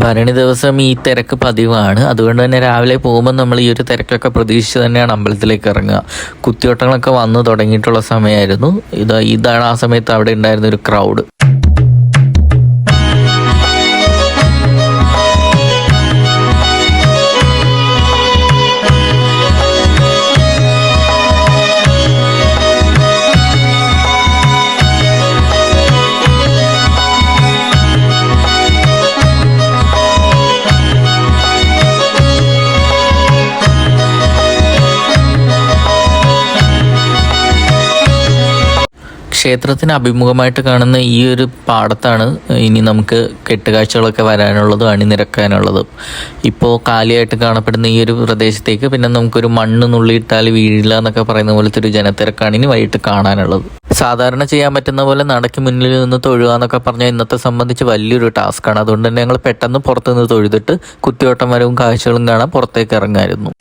ഭരണി ദിവസം ഈ തിരക്ക് പതിവാണ്. അതുകൊണ്ട് തന്നെ രാവിലെ പോകുമ്പോൾ നമ്മൾ ഈ ഒരു തിരക്കൊക്കെ പ്രതീക്ഷിച്ച് തന്നെയാണ് അമ്പലത്തിലേക്ക് ഇറങ്ങുക. കുത്തിയോട്ടങ്ങളൊക്കെ വന്നു തുടങ്ങിയിട്ടുള്ള സമയമായിരുന്നു. ഇതാണ് ആ സമയത്ത് അവിടെ ഉണ്ടായിരുന്ന ഒരു ക്രൗഡ്. ക്ഷേത്രത്തിന് അഭിമുഖമായിട്ട് കാണുന്ന ഈ ഒരു പാടത്താണ് ഇനി നമുക്ക് കെട്ടുകാഴ്ചകളൊക്കെ വരാനുള്ളതും അണിനിരക്കാനുള്ളതും. ഇപ്പോൾ കാലിയായിട്ട് കാണപ്പെടുന്ന ഈ ഒരു പ്രദേശത്തേക്ക് പിന്നെ നമുക്കൊരു മണ്ണ് നുള്ളിയിട്ടാൽ വീഴില്ല എന്നൊക്കെ പറയുന്ന പോലത്തെ ഒരു ജനത്തിരക്കാണ് ഇനി വൈകിട്ട് കാണാനുള്ളത്. സാധാരണ ചെയ്യാൻ പറ്റുന്ന പോലെ നടക്ക് മുന്നിൽ നിന്ന് തൊഴുക എന്നൊക്കെ പറഞ്ഞാൽ ഇന്നത്തെ സംബന്ധിച്ച് വലിയൊരു ടാസ്ക്കാണ്. അതുകൊണ്ട് തന്നെ ഞങ്ങൾ പെട്ടെന്ന് പുറത്തുനിന്ന് തൊഴുതിട്ട് കുത്തിയോട്ടം വരവും കാഴ്ചകളും കാണാൻ പുറത്തേക്ക് ഇറങ്ങായിരുന്നു.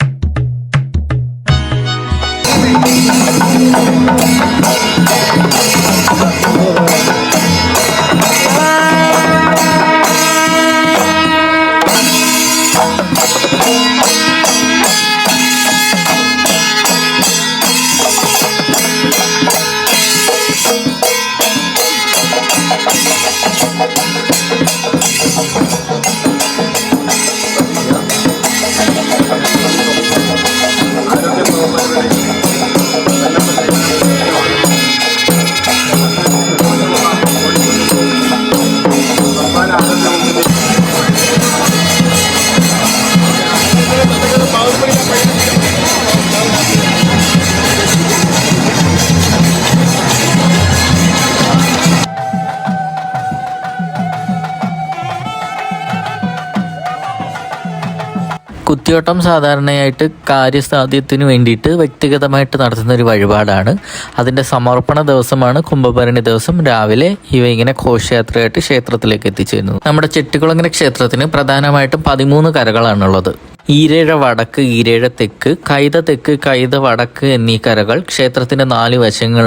കുത്തിയോട്ടം സാധാരണയായിട്ട് കാര്യസാധ്യത്തിന് വേണ്ടിയിട്ട് വ്യക്തിഗതമായിട്ട് നടത്തുന്ന ഒരു വഴിപാടാണ്. അതിൻ്റെ സമർപ്പണ ദിവസമാണ് കുംഭഭരണി ദിവസം രാവിലെ ഇവ ഇങ്ങനെ ഘോഷയാത്രയായിട്ട് ക്ഷേത്രത്തിലേക്ക് എത്തിച്ചേരുന്നത്. നമ്മുടെ ചെട്ടികുളങ്ങര ക്ഷേത്രത്തിന് പ്രധാനമായിട്ടും 13 കരകളാണുള്ളത്. ഈരേഴ വടക്ക്, ഈരേഴ തെക്ക്, കൈത തെക്ക്, കൈത വടക്ക് എന്നീ കരകൾ ക്ഷേത്രത്തിൻ്റെ 4 വശങ്ങൾ